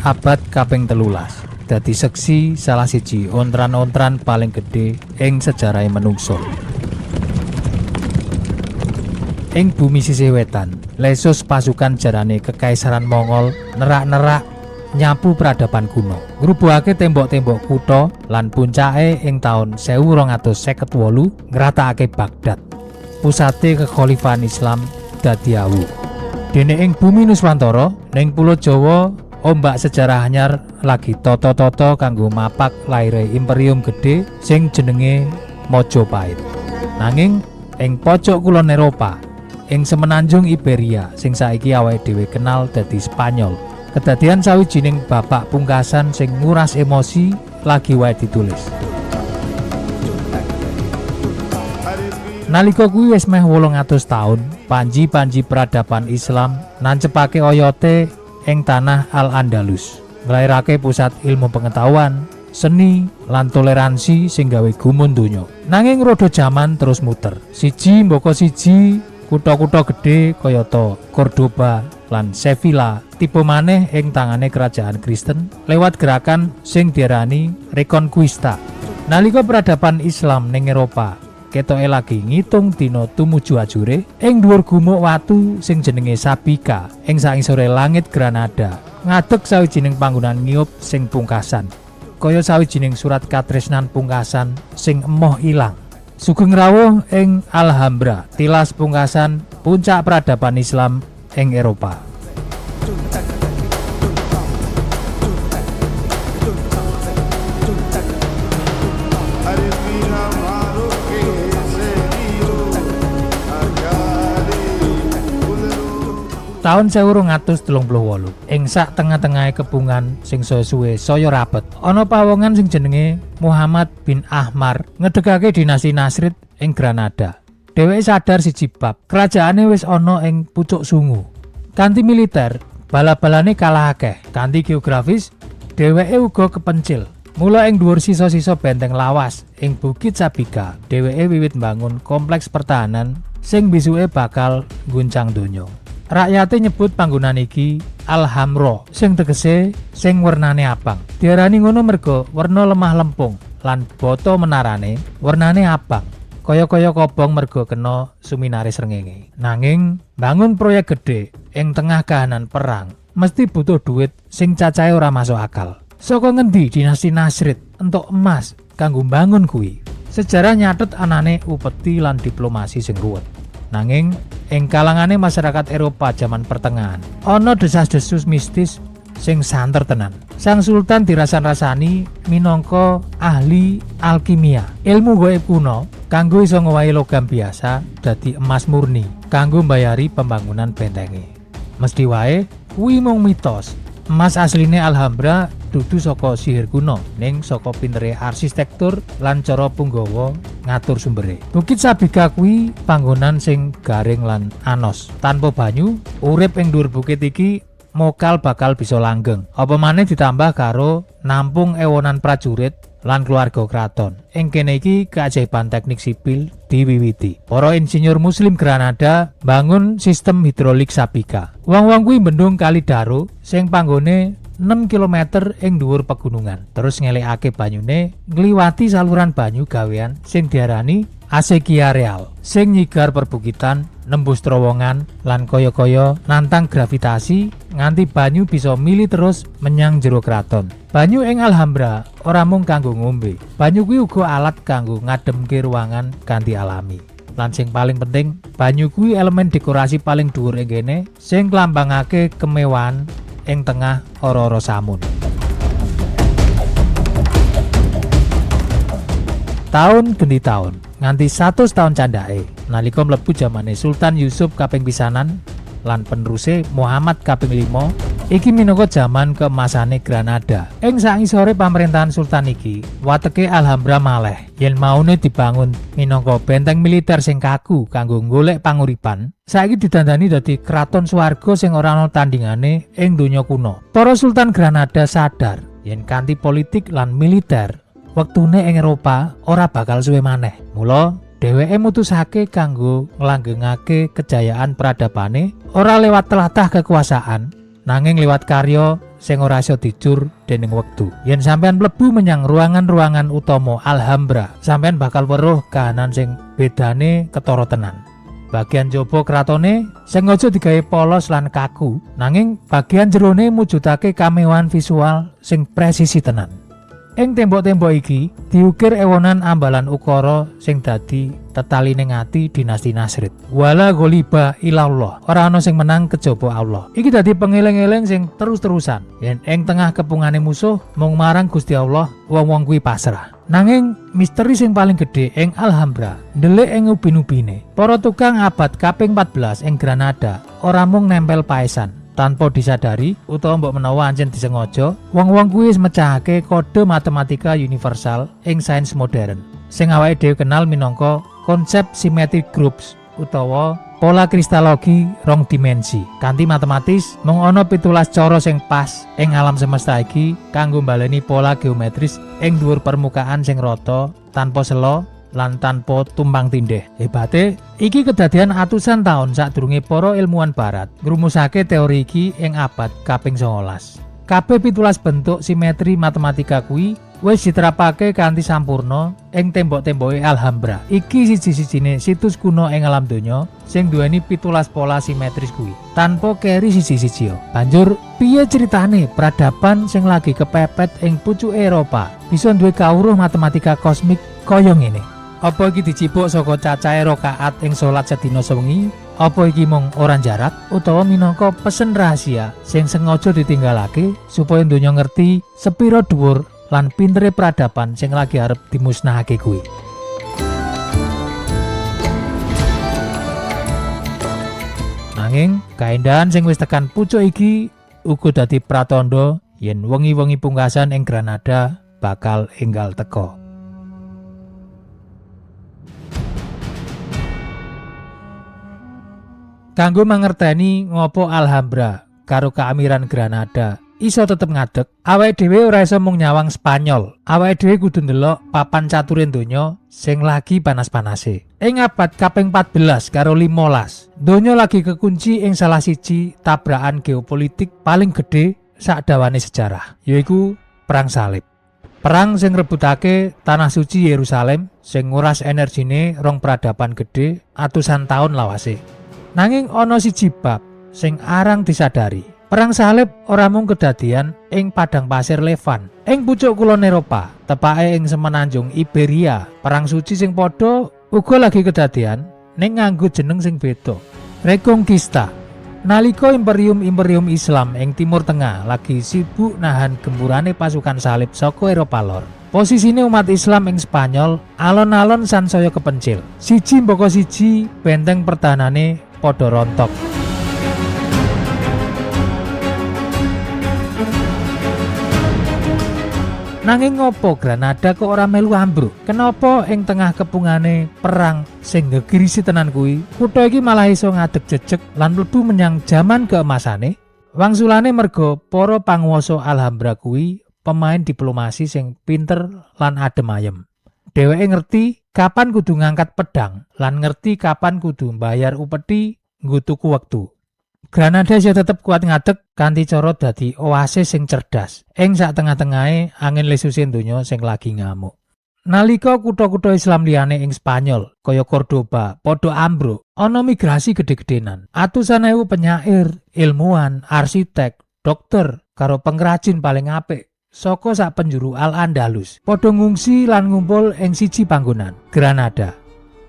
abad kaping 13 dadi seksi salah siji ontran-ontran paling gedhe ing sejarah menungso. Ing bumi sisih wetan, lesus pasukan jarane Kekaisaran Mongol nerak-nerak nyapu peradaban kuno, ngrubuhake tembok-tembok kutha lan puncake ing taun 1258 ngratakake Baghdad, pusate kekhalifahan Islam dadi awu. Dene ing bumi Nuswantara ning Pulo Jawa, ombak sejarah anyar lagi toto-toto kanggo mapak laire imperium gedhe sing jenenge Majapahit. Nanging ing pojok kulon Eropa, ing semenanjung Iberia sing saiki awake dhewe kenal dadi Spanyol, kedadian sawijining babak pungkasan sing nguras emosi lagi wae ditulis. Nalika kuwi wis meh 800 taun, panji-panji peradaban Islam nancepake oyote ing tanah Al-Andalus, nglairake pusat ilmu pengetahuan, seni lan toleransi sing gawe gumun donya. Nanging roda jaman terus muter. Siji mboko siji kutha-kutha gedhe kayata Cordoba lan Sevilla tiba maneh ing tangane kerajaan Kristen lewat gerakan sing diarani Reconquista. Nalika peradaban Islam ning Eropa ketoke lagi ngitung dina tumuju ajure, ing dhuwur gumuk watu sing jenenge Sabika ing sangisore langit Granada ngadeg sawijining panggonan ngiyup sing pungkasan, kaya sawijining surat katresnan pungkasan sing emoh ilang. Sugeng rawuh ing Alhambra, tilas pungkasan puncak peradaban Islam ing Eropa. Taun 1238 ing sak tengah-tengahe kepungan sing suwe saya rapet, ana pawongan sing jenenge Muhammad bin Ahmar ngedegake dinasti Nasrid ing Granada. Dheweke sadar siji bab, kerajaane wis ana ing pucuk sungu. Kanthi militer, bala-balane kalah akeh. Kanthi geografis, dheweke uga kepencil. Mula ing dhuwur sisa-sisa benteng lawas ing Bukit Sabika, dheweke wiwit mbangun kompleks pertahanan sing bisuke bakal guncang donya. Rakyate nyebut panggonan iki Alhamra, sing tegese sing wernane abang. Diarani ngono merga werna lemah lempung lan bata menarane wernane abang. Kaya-kaya kobong merga kena suminare srengenge. Nanging bangun proyek gedhe ing tengah kahanan perang mesti butuh duit sing cacahe ora masuk akal. Saka ngendi dinasti Nasrid entuk emas kanggo bangun kuwi? Sejarah nyatet anane upeti lan diplomasi sing ruwet. Nanging ing kalangane masyarakat Eropa zaman pertengahan ana desas-desus mistis sing santer tenan. Sang Sultan dirasan-rasani minangka ahli alkimia, ilmu gaib kuno kanggo iso ngowahi logam biasa dadi emas murni kanggo mbayari pembangunan bentenge. Mesti wae kuwi mung mitos. Emas asline Alhambra dudu saka sihir kuno, ning saka pintere arsitektur lan cara punggawa ngatur sumbere. Bukit Sabika kuwi panggonan sing garing lan anos, tanpa banyu. Urip ing dhuwur bukit iki mokal bakal bisa langgeng. Apa maneh ditambah karo nampung ewonan prajurit lan keluarga kraton. Ing kene iki keajaiban teknik sipil diwiwiti. Para insinyur muslim Granada bangun sistem hidrolik Sabika. Wong-wong kuwi mbendung Kali Daro sing panggone 6 km ing dhuwur pegunungan. Terus ngelekake banyune ngliwati saluran banyu gawean sing diarani Acequia Real, sing nyigar perbukitan, nembus terowongan lan kaya-kaya nantang gravitasi nganti banyu bisa mili terus menyang jero kraton. Banyu ing Alhambra ora mung kanggo ngombe. Banyu kuwi uga alat kanggo ngademke ruangan kanthi alami. Lan sing paling penting, banyu kuwi elemen dekorasi paling dhuwur ing kene sing nglambangake kemewahan ing tengah ora-ora samun. Taun ganti taun nganti 100 tahun candhake nalika mlebu zamane Sultan Yusuf kaping pisanan lan peneruse Muhammad kaping 5 iki minangka jaman keemasane Granada. Ing sangisore pamerintahan sultan iki wateke Alhambra malih yen maune dibangun minangka benteng militer sing kaku kanggo golek panguripan. Saiki didandani dadi kraton swarga sing ora ana tandingane ing donya kuno. Para sultan Granada sadar yen kanthi politik lan militer wektune ing Eropa ora bakal suwe maneh. Mula dheweke mutusake kanggo nglanggengake kejayaan peradabane ora lewat tlatah kekuasaan, nanging lewat karya sing ora iso dicur dening wektu. Yen sampean mlebu menyang ruangan-ruangan utama Alhambra, sampean bakal weruh kahanan sing bedane ketara tenan. Bagian jaba kratone sengaja digawe polos lan kaku, nanging bagian jerone mujudake kamewahan visual sing presisi tenan. Ing tembok-tembok iki diukir ewonan ambalan ukara sing dadi tetaline ati dinasti Nasrid. Wala gholiba ilallah, ora ana sing menang kejaba Allah. Iki dadi pengeling-eling sing terus-terusan. Yen ing tengah kepungane musuh mung marang Gusti Allah, wong-wong kuwi pasrah. Nanging misteri sing paling gedhe ing Alhambra ndelik ing ubin-ubine. Para tukang abad kaping 14 ing Granada ora mung nempel paesan. Tanpa disadari utawa mbok menawa ancen disengaja, wong-wong kuwi wis mecahake kode matematika universal ing sains modern sing awake dhewe kenal minangka konsep symmetric groups utawa pola kristalogi rong dimensi. Kanthi matematis mung ana 17 cara sing pas ing alam semesta iki kanggo mbaleni pola geometris ing dhuwur permukaan sing rata tanpa sela lan tanpa tumpang tindih. Hebate iki kedadian atusan taun sadurunge para ilmuwan barat ngrumusake teori iki ing abad kaping 19. Kabeh 17 bentuk simetri matematika kuwi wis diterapake kanthi sampurna ing tembok-temboke Alhambra. Iki siji-sijine situs kuno ing alam donya sing duweni 17 pola simetris kuwi tanpa keri siji-siji. Banjur piye ceritane peradaban sing lagi kepepet ing pucuke Eropa bisa duwe kawruh matematika kosmik kaya ngene? Apa iki dicipuk saka cacahe rakaat ing salat sedina sewengi? Apa iki mung ora jarak utawa minangka pesen rahasia sing sengaja ditinggalake supaya donya ngerti sepira dhuwur lan pintere peradaban sing lagi arep dimusnahake kuwi? Nanging kaendahan sing wis tekan pucuk iki uga dadi pratandha yen wengi-wengi pungkasan ing Granada bakal enggal teka. Kanggo mangerteni ngopo Alhambra karo keamiran Granada iso tetep ngadeg, awake dhewe ora iso mung nyawang Spanyol. Awake dhewe kudu ndelok papan caturing donya sing lagi panas-panase. Ing abad kaping 14 karo 15, donya lagi kekunci ing salah siji tabrakan geopolitik paling gedhe sak dawane sejarah, yaiku Perang Salib. Perang sing rebutake tanah suci Yerusalem sing nguras energine rong peradaban gedhe atusan taun lawase. Nanging ana siji bab sing arang disadari. Perang Salib ora mung kedadian ing padang pasir Levan, ing pucuk kulon Eropa, tepake ing semenanjung Iberia. Perang suci sing padha uga lagi kedadian ning nganggo jeneng sing beda, Reconquista. Nalika imperium Islam ing Timur Tengah lagi sibuk nahan gemburane pasukan salib saka Eropa Lor, posisine umat Islam ing Spanyol alon-alon sansaya kepencil. Siji mbaka siji benteng pertahanane padha rontok. Nanging ngopo Granada kok ora melu ambruk? Kenapa ing tengah kepungane perang sing gegirisi tenan kuwi, kutha iki malah iso ngadeg jejeg lan mlebu menyang jaman keemasane? Wangsulane merga para panguwasa Alhambra kuwi pemain diplomasi sing pinter lan adem ayem. Dheweke ngerti kapan kudu ngangkat pedang lan ngerti kapan kudu mbayar upeti nggo tuku wektu. Granada isih tetep kuat ngadeg kanthi cara dadi oasis sing cerdas ing sak tengah-tengahe angin lesuse donya sing lagi ngamuk. Nalika kutha-kutha Islam liyane ing Spanyol kaya Cordoba padha ambruk, ana migrasi gedhe-gedhenan. Atusan ewu penyair, ilmuwan, arsitek, dokter karo pengrajin paling apik saka sak penjuru Al-Andalus padha ngungsi lan ngumpul ing siji panggonan, Granada.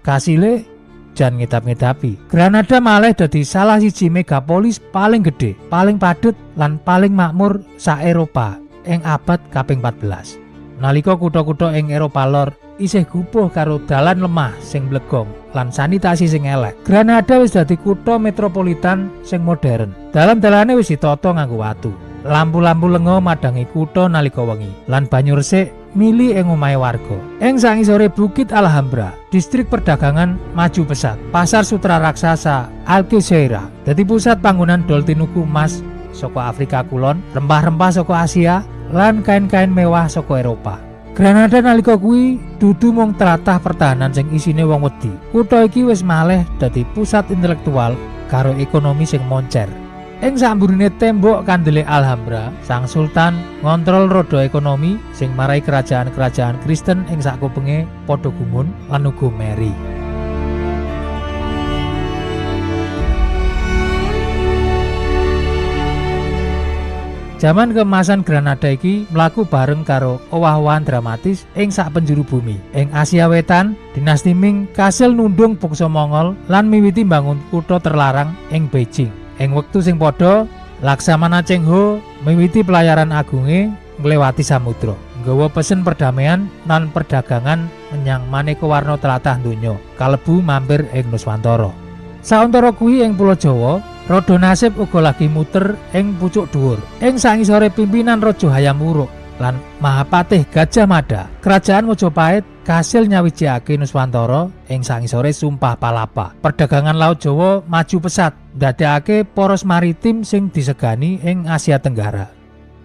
Kasile jan ngedap-ngedapi, Granada malih dadi salah siji megapolis paling gedhe, paling padhet lan paling makmur sak Eropa ing abad kaping 14. Nalika kutha-kutha ing Eropa Lor isih gupuh karo dalan lemah sing blegong lan sanitasi sing elek, Granada wis dadi kutha metropolitan sing modern. Dalan-dalane wis ditata nganggo watu. Lampu-lampu lenga madangi kutha nalika wengi lan banyu resik mili ing omahe warga. Ing sangisore Bukit Alhambra, distrik perdagangan maju pesat. Pasar Sutra Raksasa Algeciras dadi pusat panggonan dol tinuku emas saka Afrika Kulon, rempah-rempah saka Asia, lan kain-kain mewah saka Eropa. Granada nalika kuwi dudu mung tlatah pertahanan sing isine wong wedi. Kutha iki wis malih dadi pusat intelektual karo ekonomi sing moncer. Ing samburine tembok kandele Alhambra, Sang Sultan ngontrol roda ekonomi sing marai kerajaan-kerajaan Kristen ing sakupenge padha gumun lan uga meri. Jaman keemasan Granada iki mlaku bareng karo owah-owahan dramatis ing sak penjuru bumi. Ing Asia Wetan, Dinasti Ming kasil nundung bangsa Mongol lan miwiti mbangun kutha terlarang ing Beijing. Ing wektu sing padha, Laksamana Cheng Ho miwiti pelayaran agunge nglewati samudra, nggawa pesen perdamaian lan perdagangan menyang maneka warna tlatah donya, kalebu mampir ing Nuswantara. Sauntara kuwi ing Pulo Jawa, Rodo Nasib uga lagi muter ing pucuk dhuwur. Ing sangisore pimpinan Raja Hayam Wuruk lan Mahapatih Gajah Mada, Kerajaan Mojopahit kasil nyawijake Nuswantara ing sangisore Sumpah Palapa. Perdagangan Laut Jawa maju pesat, ndadekake poros maritim sing disegani ing Asia Tenggara.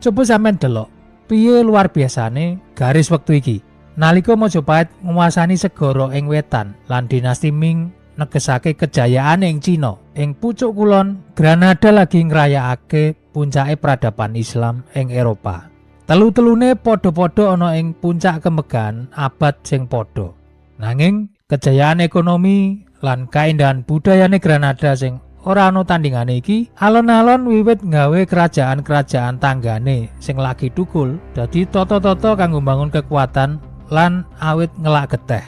Coba sampeyan delok, piye luar biasane garis wektu iki. Nalika Mojopahit nguwasani segara ing wetan lan Dinasti Ming negesake kejayaan ing Cina. Ing pucuk kulon, Granada lagi ngrayakake puncake peradaban Islam ing Eropa. Telu-telune padha-padha ana ing puncak kemegahan abad sing padha. Nanging kejayaan ekonomi lan kaendahan budayane Granada sing ora ana tandingane iki alon-alon wiwit nggawe kerajaan-kerajaan tanggane sing lagi tukul dadi tata-tata kanggo mbangun kekuatan lan awit ngelak geteh.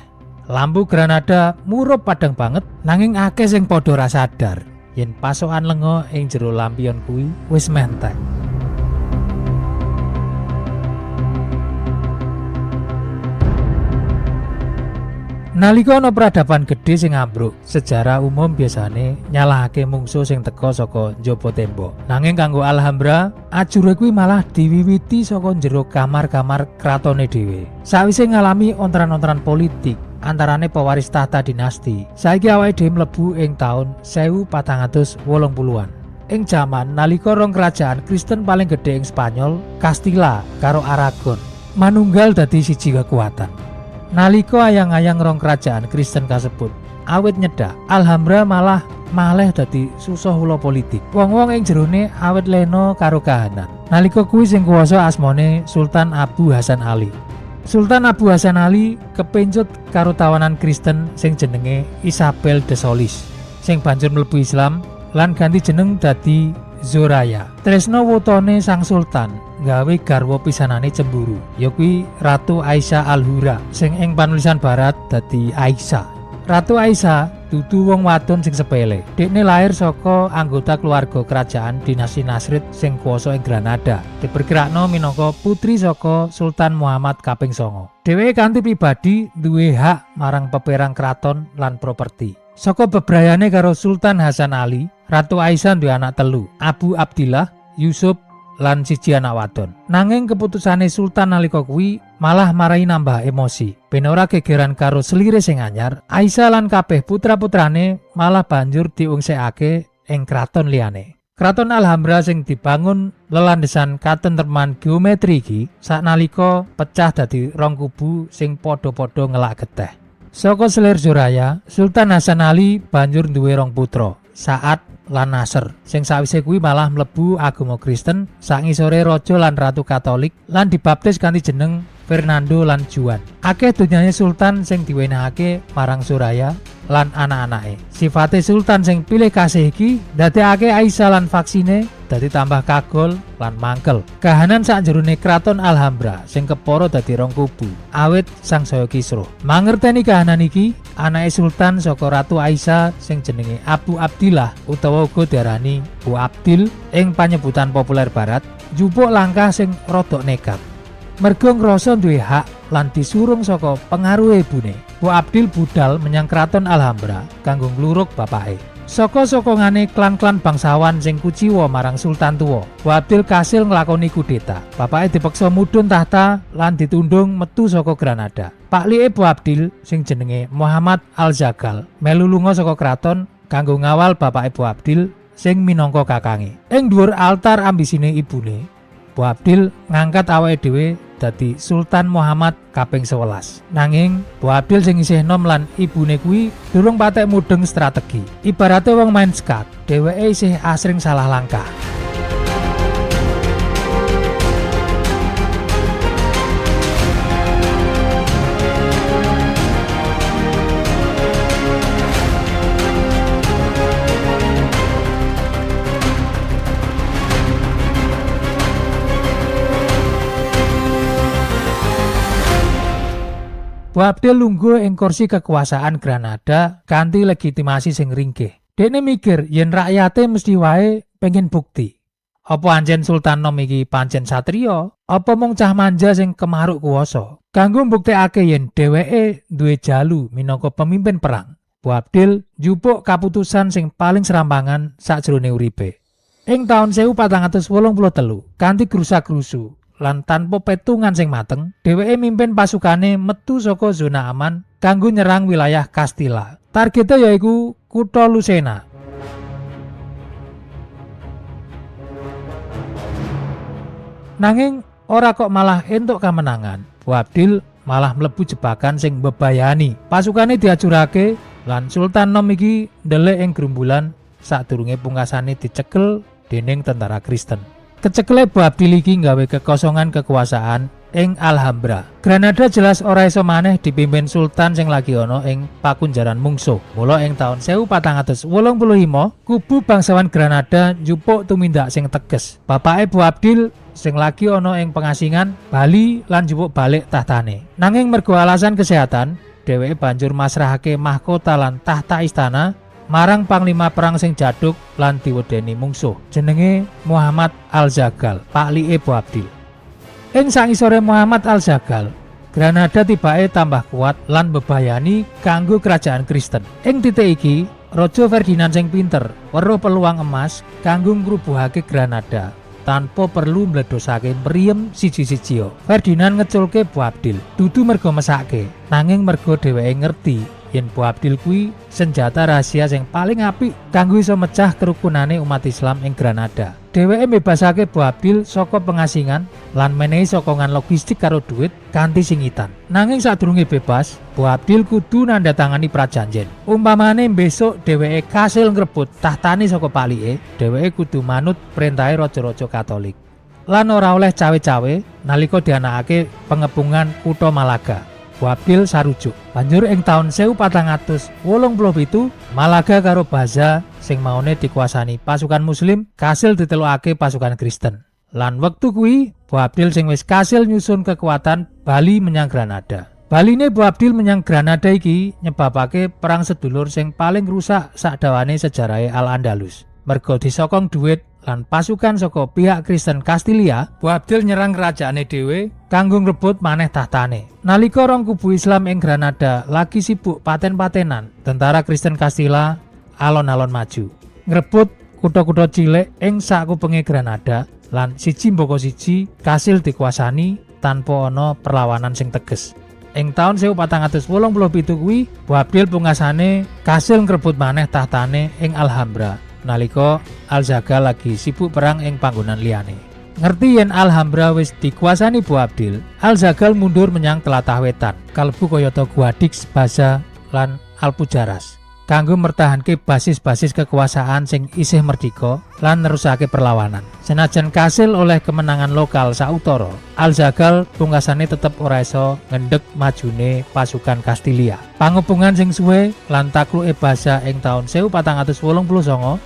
Lampu Granada murup padang banget, nanging akeh sing padha ora sadar yen pasokan lenga ing jero lampion kuwi wis mentek. Nalika ana peradaban gedhe sing ambruk, sejarah umum biasane nyalahake mungsuh sing teka saka njaba tembok. Nanging kanggo Alhambra, ajure kuwi malah diwiwiti saka jero kamar-kamar kratone dhewe. Sawise ngalami ontran-ontran politik antarane pewaris tahta dinasti, saiki awake dhewe mlebu ing taun 1480-an. Ing jaman nalika rong kerajaan Kristen paling gedhe ing Spanyol, Castilla karo Aragon manunggal dadi siji kekuatan. Nalika ayang-ayang rong kerajaan Kristen kasebut awit nyedak, Alhambra malah malih dadi susah ula politik. Wong-wong ing jerone awit lena karo kahanan. Nalika kuwi sing kuwasa asmane Sultan Abu Hasan Ali. Sultan Abu Hasan Ali kepencut karo tawanan Kristen sing jenenge Isabel de Solis, sing banjur mlebu Islam lan ganti jeneng dadi Zoraya. Tresno wotone Sang Sultan gawe garwa pisanane cemburu, yakuwi Ratu Aisyah Al-Hura sing ing panulisan barat dadi Aisyah. Ratu Aisyah dudu wong wadon sing sepele. Dekne lahir saka anggota keluarga kerajaan dinasti Nasrid sing kuwasa ing Granada. Diperkirakno minangka putri saka Sultan Muhammad kaping 9. Dheweke kanthi pribadi duwe hak marang peperang kraton lan properti. Saka bebrayane karo Sultan Hasan Ali, Ratu Aisyah duwe anak telu, Abu Abdillah, Yusuf lan siji anak wadon. Nanging keputusane Sultan nalika kuwi malah marai nambah emosi. Ben ora gegeran karo selire sing anyar, Aisyah lan kabeh putra-putrane malah banjur diungsekake ing kraton liyane. Kraton Alhambra sing dibangun lelandhesan katentreman geometri iki saknalika pecah dadi rong kubu sing padha-padha ngelak geteh. Saka selir Zoraya, Sultan Hasan Ali banjur duwe rong putra, Sa'ad lan Nasr, sing sawise kuwi malah mlebu agama Kristen sangisore raja lan ratu Katolik lan dibaptis kanthi jeneng Fernando lan Juan. Akeh donyane sultan sing diwenehake marang Zoraya lan anak-anake. Sifate sultan sing pilih kasih iki ndadekake Aisyah lan vaksine dadi tambah kagol lan mangkel. Kahanan sakjerone kraton Alhambra sing kepara dadi rong kubu awit sangsaya kisruh. Mangerteni kahanan iki, anake sultan saka Ratu Aisyah sing jenenge Abu Abdillah utawa uga diarani Bu Abdil ing panyebutan populer barat, njupuk langkah sing rada nekat. Mergo ngrasa duwe hak lan disurung saka pengaruhe ibune. Bu Abdil budal menyang kraton Alhambra kanggo nglurug bapake. Saka sokongane klan-klan bangsawan sing kuciwa marang sultan tuwa, Bu Abdil kasil nglakoni kudeta. Bapake dipaksa mudhun tahta lan ditundung metu saka Granada. Paklike Bu Abdil sing jenenge Muhammad Al-Zagal melu lunga saka kraton kanggo ngawal bapake Bu Abdil sing minangka kakange. Ing dhuwur altar ambisine ibune, Bu Abdil ngangkat awake dhewe dadi Sultan Muhammad kaping 11. Nanging Boabdil sing isih nom lan ibune kuwi durung patek mudeng strategi. Ibarate wong main skat, dheweke isih asring salah langkah. Boabdil lungguh ing kursi kekuasaan Granada kanthi legitimasi sing ringkih. Dene mikir yen rakyate mesti wae pengen bukti. Apa anjen Sultan nom iki pancen satriya? Apa mung cah manja sing kemaruk kuwasa? Kanggo mbuktekake yen dheweke duwe jalu minangka pemimpin perang, Boabdil njupuk kaputusan sing paling serampangan sakjroning uripe. Ing taun 1483, kanthi grusak-grusu lan tanpa petungan sing mateng, dheweke mimpin pasukane metu saka zona aman kanggo nyerang wilayah Castilla. Targete yaiku kutha Lucena. Nanging ora kok malah entuk kamenangan. Boabdil malah mlebu jebakan sing mbebayani. Pasukane diajurake lan Sultan nom iki ndelek ing grumbulan sadurunge pungkasane dicekel dening tentara Kristen. Kecekele Boabdil iki nggawe kekosongan kekuasaan ing Alhambra. Granada jelas ora iso maneh dipimpin sultan sing lagi ana ing pakunjaran mungsuh. Mula ing taun 1485, kubu bangsawan Granada njupuk tumindak sing teges. Bapake Boabdil sing lagi ana ing pengasingan bali lan njupuk balik tahtane. Nanging mergo alasan kesehatan, dheweke banjur masrahake mahkota lan tahta istana marang panglima perang sing jaduk lan diwedeni mungsuh jenenge Muhammad Al-Zagal, paklike Boabdil. Ing sangisore Muhammad Al-Zagal, Granada tibake tambah kuat lan bebayani kanggo kerajaan Kristen. Ing titik iki, Raja Ferdinand sing pinter weruh peluang emas kanggo ngrubuhake Granada tanpa perlu mbledosake mriem siji-sijia. Ferdinand ngeculke Boabdil dudu mergo mesake, nanging mergo dheweke ngerti yen Boabdil kuwi senjata rahasia sing paling apik kanggo iso mecah kerukunane umat Islam ing Granada. Dheweke mbebasake Boabdil saka pengasingan lan menehi sokongan logistik karo duit kanthi singitan. Nanging sadurunge bebas, Boabdil kudu nandatangani prajanjen. Umpamane besok dheweke kasil ngrebut tahtane saka palike, dheweke kudu manut perintahe raja-raja Katolik. Lan ora oleh cawe-cawe nalika dianakake pengepungan kutha Malaga. Boabdil sarujuk. Banjur ing taun 1487, Malaga karo Baza sing maune dikuasani pasukan muslim kasil ditelukake pasukan Kristen. Lan wektu kuwi Boabdil sing wis kasil nyusun kekuatan bali menyang Granada. Baline Boabdil menyang Granada iki nyebabake perang sedulur sing paling rusak sakdawane sejarahe Al-Andalus. Mergo disokong duit lan pasukan saka pihak Kristen Castilla, Boabdil nyerang kerajaane dhewe kanggo ngrebut maneh tahtane. Nalika rong kubu Islam ing Granada lagi sibuk paten-patenan, tentara Kristen Castilla alon-alon maju ngrebut kutha-kutha cilik ing sakupenge Granada lan siji mboko siji kasil dikuasani tanpa ana perlawanan sing teges. Ing taun 1487 kuwi Boabdil pungkasane kasil ngrebut maneh tahtane ing Alhambra nalika Al-Zagal lagi sibuk perang ing panggonan liyane. Ngerti yen Alhambra wis dikuasani Boabdil, Al-Zagal mundur menyang tlatah wetan, kalebu kayata Guadix, Baza lan Alpujarras, kanggo mertahanke basis-basis kekuasaan sing isih merdika lan nerusake perlawanan. Senajan kasil oleh kemenangan lokal sautara, Al-Zagal pungkasane tetep ora iso ngendhek majune pasukan Castilla. Pangepungan sing suwe lan takluke Baza ing taun 1489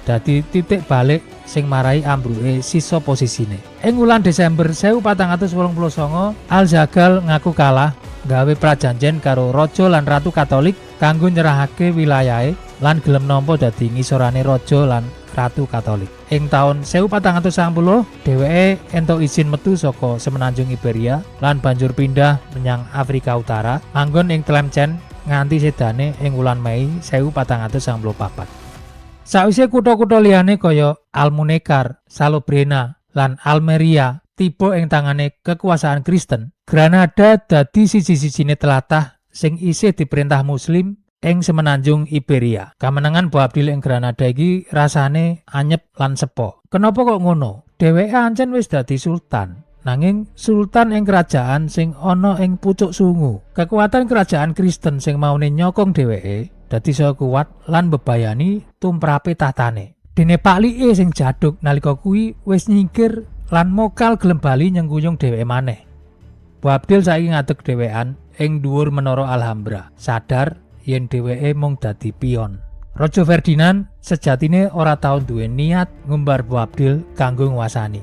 dadi titik balik sing marai ambruke sisa posisine. Ing wulan Desember 1489, Al-Zagal ngaku kalah gawe prajanjen karo raja lan ratu Katolik kanggo nyerahake wilayahe lan gelem nampa dadi ngisorane raja lan ratu Katolik. Ing taun 1490, dheweke entuk izin metu saka semenanjung Iberia lan banjur pindah menyang Afrika Utara, manggon ing Tlemcen nganti sedane ing wulan Mei 1494. Sawise kutha-kutha liyane kaya Almunecar, Salobrena lan Almeria tiba ing tangane kekuasaan Kristen, Granada dadi siji-sijine tlatah sing isih diperintah muslim ing semenanjung Iberia. Kamenangan Boabdil ing Granada iki rasane anyep lan sepo. Kenapa kok ngono? Dheweke ancen wis dadi sultan, nanging sultan ing kerajaan sing ana ing pucuk sungu. Kekuatan kerajaan Kristen sing maune nyokong dheweke dadi saya kuat lan bebayani tumrape tahtane. Dene paklike sing jaduk nalika kuwi wis nyingkir lan mokal gelem bali nyengkuyung dheweke maneh. Boabdil saiki ngadeg dhewean ing dhuwur menara Alhambra, sadar yen dheweke mung dadi pion. Raja Ferdinand sejatine ora tau duwe niat ngumbar Boabdil kanggo nguasani.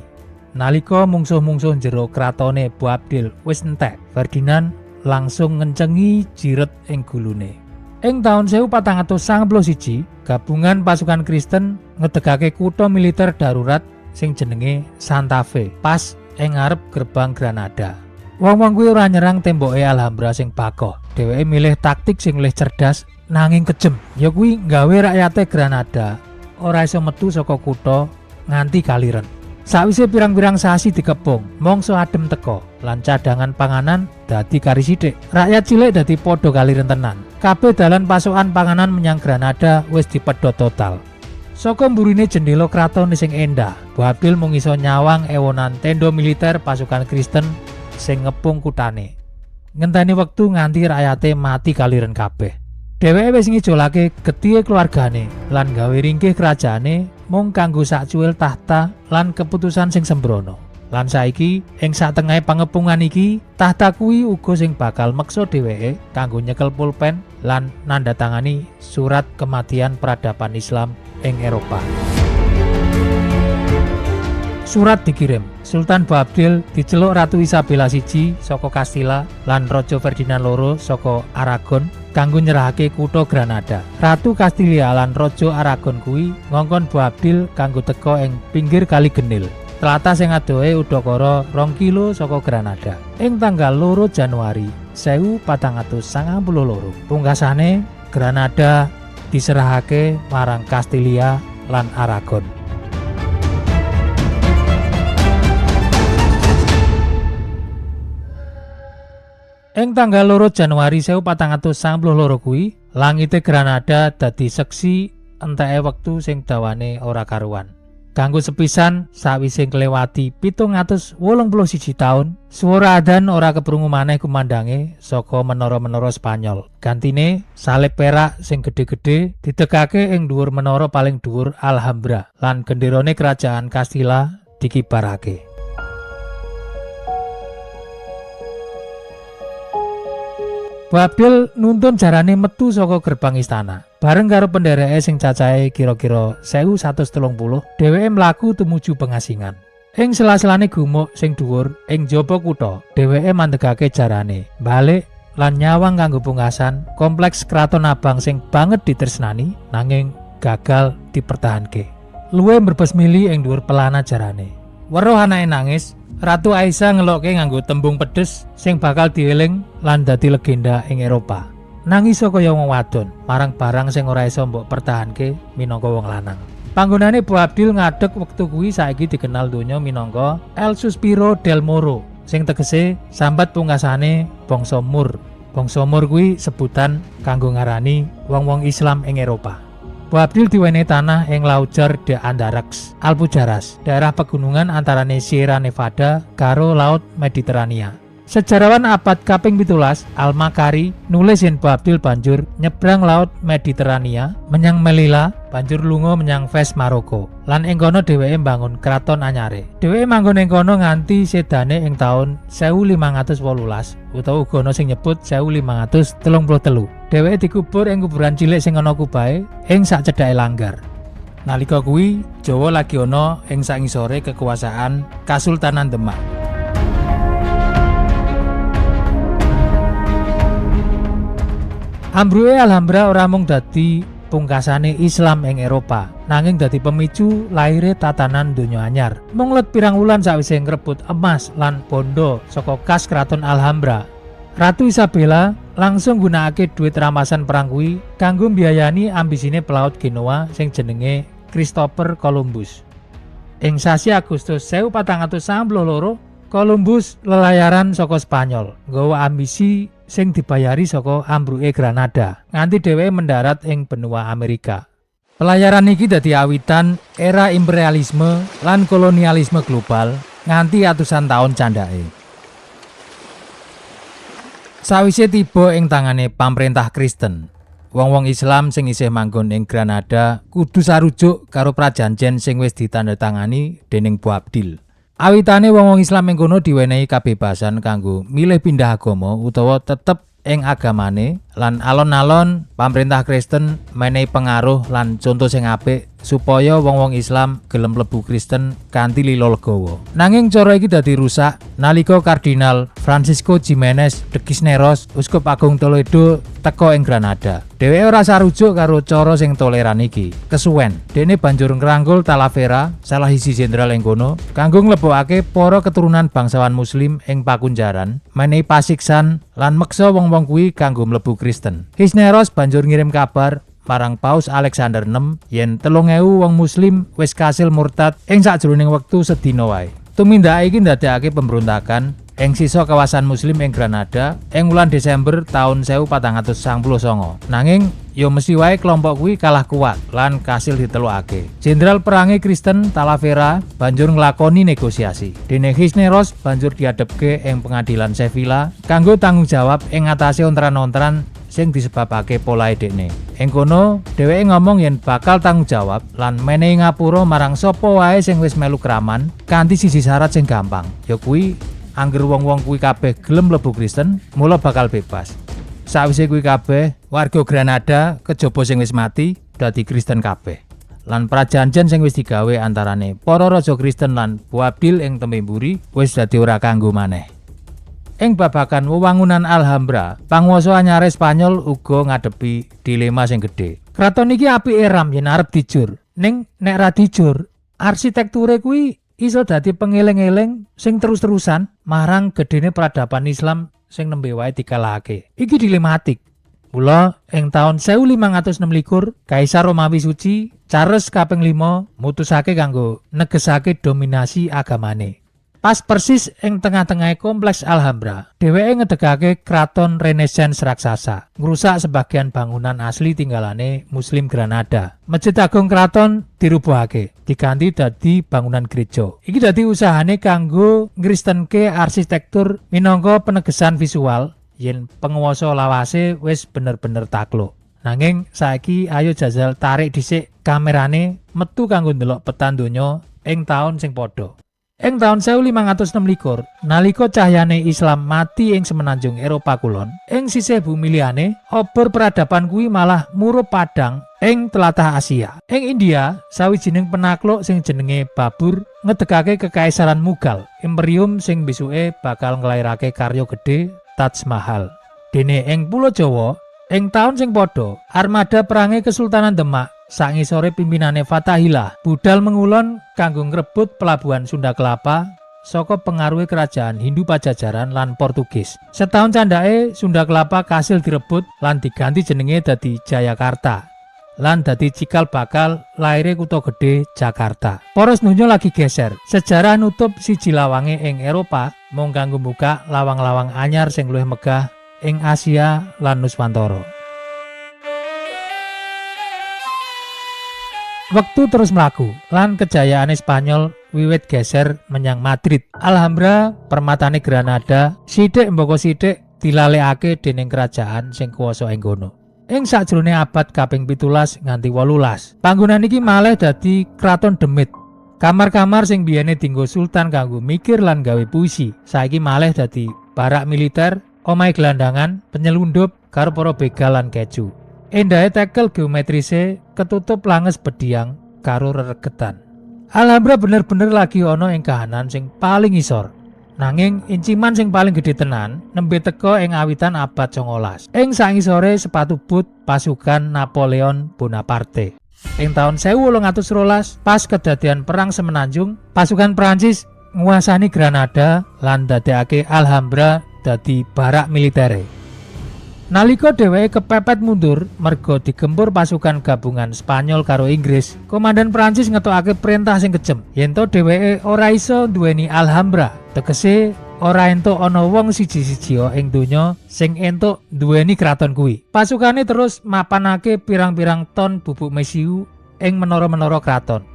Nalika mungsuh-mungsuh jero kratone Boabdil wis entek, Ferdinand langsung ngencengi jiret ing gulune. Ing taun 1491, gabungan pasukan Kristen ngedegake kutha militer darurat sing jenenge Santa Fe, pas ing ngarep gerbang Granada. Wong-wong kuwi ora nyerang temboke Alhambra sing bakoh. Dheweke milih taktik sing luwih cerdas nanging kejem. Ya kuwi nggawe rakyate Granada ora iso metu saka kutha nganti kaliren. Sawise pirang-pirang sasi dikepung, mongso adem teko lan cadangan panganan dadi kari sithik. Rakyat cilik dadi padha kaliren tenan. Kabeh dalan pasokan panganan menyang Granada wis dipedhot total. Saka mburine jendela kraton sing endah, Boabdil mung iso nyawang ewonan tenda militer pasukan Kristen sing ngepung kutane. Ngenteni wektu nganti rakyate mati kaliren kabeh. Dheweke wis ngijolake getih keluargane lan gawe ringkih kerajaane mung kanggo sak cuwil tahta lan keputusan sing sembrono. Lan saiki ing satengahe pangepungan iki, tahta kuwi uga sing bakal meksa dheweke kanggo nyekel pulpen lan nandatangani surat kematian peradaban Islam ing Eropa. Surat dikirim. Sultan Boabdil diceluk Ratu Isabella I saka Castilla lan Raja Ferdinand II saka Aragon kanggo nyerahake kutha Granada. Ratu Castilla lan Raja Aragon kuwi ngongkon Boabdil kanggo teka ing pinggir Kali Genil. Tlatah sing adohe udakara 2 kilo saka Granada. Ing tanggal 2 Januari 1492, pungkasane Granada diserahake marang Castilla lan Aragon. Ing tanggal 2 Januari 1492 kuwi, langite Granada dadi seksi enteke wektu sing dawane ora karuan. Kanggo sepisan sawise nglewati 781 taun, swara adzan ora keprungu maneh kumandange saka menara-menara Spanyol. Gantine salib perak sing gedhe-gedhe didegake ing dhuwur menara paling dhuwur Alhambra lan genderane kerajaan Castilla dikibarake. Boabdil nuntun jarane metu saka gerbang istana. Bareng karo pendereke sing cacahe kira-kira 1130, dheweke mlaku tumuju pengasingan. Ing sela-selane gumuk sing dhuwur ing njaba kutha, dheweke mandhegake jarane balik lan nyawang kanggo pungkasan kompleks Kraton Abang sing banget ditresnani nanging gagal dipertahanke. Luwe mbrebes mili ing dhuwur pelana jarane. Weruh anake nangis, Ratu Aisyah ngelokke nganggo tembung pedes sing bakal dieling lan dadi legenda ing Eropa. Nangis kaya wong wadon marang barang sing ora iso mbok pertahanke minangka wong lanang. Panggonane Boabdil ngadeg wektu kuwi saiki dikenal donya minangka El Suspiro del Moro, sing tegese sambat pungkasane bangsa Moor. Bangsa Moor kuwi sebutan kanggo ngarani wong-wong Islam ing Eropa. Boabdil diwenehi tanah ing Laujar de Andarax, Alpujarras, daerah pegunungan antarane Sierra Nevada karo Laut Mediterania. Sejarawan abad kaping 17, Al-Makari nulis yen Boabdil banjur nyebrang Laut Mediterania menyang Melilla, banjur lunga menyang Fez, Maroko. Lan ing kono dheweke mbangun kraton anyare. Dheweke manggon ing kono nganti sedane ing taun 1518 utawa uga ana sing nyebut 1533. Dheweke dikubur ing kuburan cilik sing ana kubahe ing sacedhake Langgar. Nalika kuwi Jawa lagi ana ing sangisore kekuasaan Kasultanan Demak. Ambruhe Alhambra ora mung dadi pungkasane Islam ing Eropa, nanging dadi pemicu laire tatanan donya anyar. Mung let pirang wulan sawise ngrebut emas lan bondo saka kas Kraton Alhambra, Ratu Isabella langsung gunakake duit rampasan perang kuwi kanggo mbiayani ambisine pelaut Genoa sing jenenge Christopher Columbus. Ing sasi Agustus 1492, Columbus lelayaran saka Spanyol, nggawa ambisi sing dibayari saka ambruke Granada, nganti dheweke mendarat ing benua Amerika. Pelayaran iki dadi awitan era imperialisme lan kolonialisme global nganti atusan taun candhake. Sawise tiba ing tangane pamrentah Kristen, wong-wong Islam sing isih manggon ing Granada kudu sarujuk karo prajanjen sing wis ditandatangani dening Boabdil. Awitane wong-wong Islam ing kono diwenehi kabebasan kanggo milih pindah agama utawa tetep ing agamane, lan alon-alon pamrentah Kristen menehi pengaruh lan contoh sing apik supaya wong-wong Islam gelem mlebu Kristen kanthi lila legawa. Nanging cara iki dadi rusak nalika Kardinal Francisco Jimenez de Cisneros, Uskup Agung Toledo teka ing Granada. Dheweke ora sarujuk karo cara sing toleran iki. Kesuwen, dene banjur ngrangkul Talavera, salah siji jenderal ing kono, kanggo nglebokake para keturunan bangsawan Muslim ing pakunjaran, menehi pasiksan lan meksa wong-wong kuwi kanggo mlebu Kristen. Cisneros banjur ngirim kabar marang Paus Alexander VI yen 3.000 wong Muslim wis kasil murtad ing sakjroning wektu sedina wae. Tumindake iki ndadekake pemberontakan ing sisa kawasan Muslim ing Granada ing wulan Desember taun 1499. Nanging yo mesti wae kelompok kuwi kalah kuat lan kasil ditelukake. Jenderal perangi Kristen Talavera banjur nglakoni negosiasi. Dene Cisneros banjur diadepke ing pengadilan Sevilla kanggo tanggung jawab ing ngatasi ontran-ontran sing disebabake polahe dekne. Ing kono dheweke ngomong yen bakal tanggung jawab lan menehi ngapura marang sapa wae sing wis melu kraman kanthi siji syarat sing gampang. Ya kuwi angger wong-wong kuwi kabeh gelem mlebu Kristen, mula bakal bebas. Sawise kuwi kabeh, warga Granada kejaba sing wis mati dadi Kristen kabeh. Lan prajanjen sing wis digawe antarane para raja Kristen lan Boabdil ing tembe mburi wis dadi ora kanggo maneh. Ing babagan wewangunan Alhambra, panguwasa anyare Spanyol uga ngadepi dilema sing gedhe. Kraton iki apike ram yen arep dijur, ning nek ra dijur, arsitekture kuwi iso dadi pengeling-eling sing terus-terusan marang gedene peradaban Islam sing nembe wae dikalahake. Iki dilematik. Mula ing taun 1526 Kaisar Romawi Suci Charles kaping 5 mutusake kanggo negesake dominasi agamane. Pas persis ing tengah-tengah kompleks Alhambra, dheweke ngedegake kraton Renaissance raksasa, ngrusak sebagian bangunan asli tinggalane Muslim Granada. Masjid Agung kraton dirubuhake, diganti dadi bangunan gereja. Iki dadi usahane kanggo ngristenke arsitektur minangka penegesan visual yen penguwasa lawase wis bener-bener takluk. Nanging saiki ayo jajal tarik dhisik kamerane metu kanggo ndelok peta donya ing taun sing padha. Ing taun 1526, nalika cahyane Islam mati ing semenanjung Eropa Kulon, ing sisih bumi liyane, obor peradaban kuwi malah murup padhang ing tlatah Asia. Ing India, sawijining penakluk sing jenenge Babur ngedegake kekaisaran Mughal, imperium sing besuke bakal nglairake karya gedhe Taj Mahal. Dene ing Pulo Jawa, ing taun sing padha, armada perangi Kesultanan Demak sangisore pimpinane Fatahillah budal mengulon kanggo ngrebut pelabuhan Sunda Kelapa saka pengaruhi kerajaan Hindu Pajajaran lan Portugis. Setahun candhake Sunda Kelapa kasil direbut lan diganti jenenge dadi Jayakarta lan dadi cikal bakal laire kutha gedhe Jakarta. Poros donya lagi geser. Sejarah nutup siji lawange ing Eropa mung kanggo buka lawang-lawang anyar sing luwih megah ing Asia lan Nuswantara. Waktu terus mlaku lan kejayaan Spanyol wiwit geser menyang Madrid. Alhambra, permatane Granada, sithik mboko sithik dilalekake dening kerajaan sing kuwasa ing kono. Ing sakjroning abad kaping 17 nganti 18, panggonan iki malih dadi kraton demit. Kamar-kamar sing biyene dienggo sultan kanggo mikir lan gawe puisi, saiki malih dadi barak militer, omahe gelandangan, penyelundup karo para begal lan keju. Endahe tekel geometrise ketutup langes bediang karo reregetan. Alhambra bener-bener lagi ana ing kahanan sing paling isor. Nanging inciman sing paling gede tenan nembe teka ing awitan abad 19. Ing sangisore sepatu boot pasukan Napoleon Bonaparte. Ing taun 1812 pas kedadian perang semenanjung, pasukan Prancis nguasani Granada lan dadekake Alhambra dadi barak militere. Nalika dheweke kepepet mundur merga digempur pasukan gabungan Spanyol karo Inggris, komandan Prancis ngetokake perintah sing kejem yen to dheweke ora iso duweni Alhambra. Tegese ora entuk ana wong siji-sijia ing donya sing entuk duweni kraton kuwi. Pasukane terus mapanake pirang-pirang ton bubuk mesiu ing menara-menara kraton.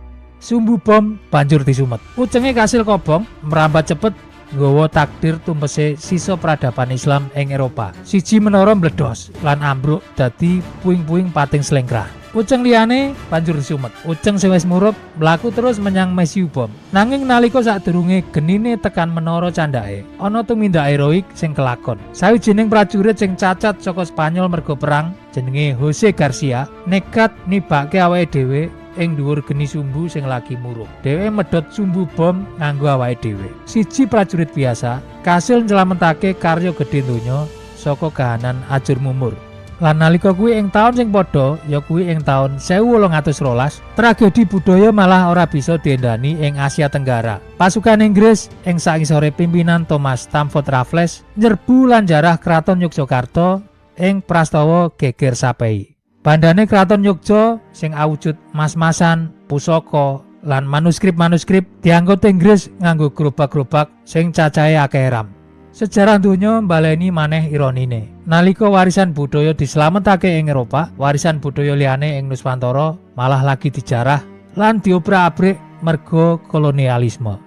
sumbu bom banjur disumet. Ucenge kasil kobong merambat cepet nggawa takdir tumpese sisa peradaban Islam ing Eropa. Siji menara meledos lan ambruk dadi puing-puing pating slengkrah. Uceng liyane banjur disumet. Uceng sing wis murup mlaku terus menyang Mesiu bom. Nanging nalika sadurunge genine tekan menara candhake, ana tumindak heroik sing kelakon. Sawijining prajurit sing cacat saka Spanyol mergo perang jenenge Jose Garcia nekat nibake awake dhewe ing dhuwur geni sumbu sing lagi murup. Dheweke medhot sumbu bom nganggo awake dhewe. Siji prajurit biasa kasil nyelametake karya gedhe donya saka kahanan ajur mumur. Lan nalika kuwi ing taun sing padha ya kuwi ing taun 1812, tragedi budaya malah ora bisa diendani ing Asia Tenggara. Pasukan Inggris ing sangisore pimpinan Thomas Stamford Raffles nyerbu lan jarah Kraton Yogyakarta ing prastawa Geger Sapei. Bandane Kraton Yogya sing awujud mas-masan, pusaka lan manuskrip-manuskrip dianggo Inggris nganggo gerobak-gerobak sing cacahe akeh ram. Sejarah donya mbaleni maneh ironine. Nalika warisan budaya dislametake ing Eropa, warisan budaya liyane ing Nuswantara malah lagi dijarah lan diobrak-abrik merga kolonialisme.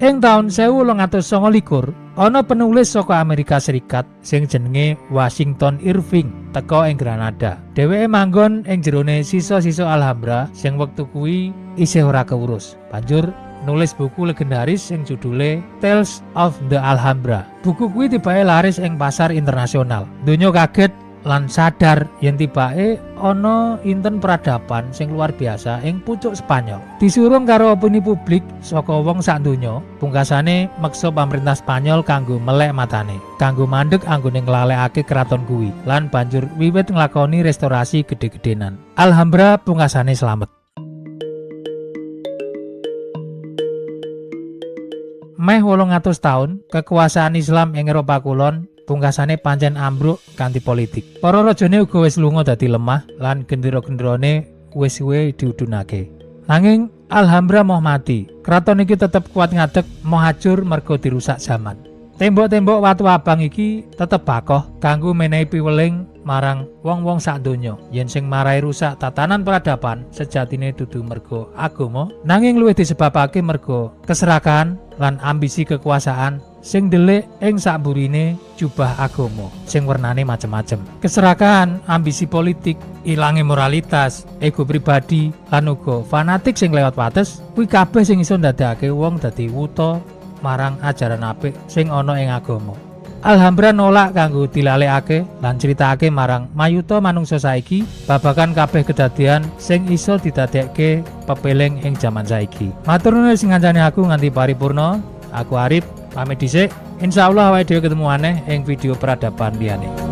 Ing taun 1829, ana penulis saka Amerika Serikat sing jenenge Washington Irving teka ing Granada. Dheweke manggon ing jerone sisa-sisa Alhambra sing wektu kuwi isih ora keurus. Banjur nulis buku legendaris sing judule Tales of the Alhambra. Buku kuwi tibake laris ing pasar internasional. Donya kaget lan sadar yen tibake ana inten peradaban sing luar biasa ing pucuk Spanyol. Disurung karo opini publik saka wong sak donya, pungkasane meksa pamarentah Spanyol kanggo melek matane, kanggo mandeg anggone nglalekake kraton kuwi lan banjur wiwit nglakoni restorasi gedhe-gedhenan. Alhambra pungkasane slamet. Meh 800 taun kekuasaan Islam ing Eropa Kulon pungkasane pancen ambruk kanthi politik. Para rajane uga wis lunga dadi lemah lan gendera-genderane wis suwe diudunake. Nanging Alhambra moh mati. Kraton iki tetep kuat ngadeg moh hancur merga dirusak zaman. Tembok-tembok watu abang iki tetep bakoh kanggo menehi piweling marang wong-wong sak donya yen sing marai rusak tatanan peradaban sejatine dudu merga agama, nanging luwih disebabake merga keserakahan lan ambisi kekuasaan sing ndelik ing sakburine jubah agama sing wernane macem-macem. Keserakahan, ambisi politik, ilange moralitas, ego pribadi lan uga fanatik sing lewat wates kuwi kabeh sing iso ndadekake wong dadi wuta marang ajaran apik sing ana ing agama. Alhambra nolak kanggo dilalekake lan critakake marang mayuta manungsa saiki babagan kabeh kedadian sing iso didadekke pepeling ing jaman saiki. Matur nuwun sing ngancani aku nganti paripurna. Aku Arif pamit dhisik. Insyaallah awake dhewe ketemu maneh ing video peradaban liyane.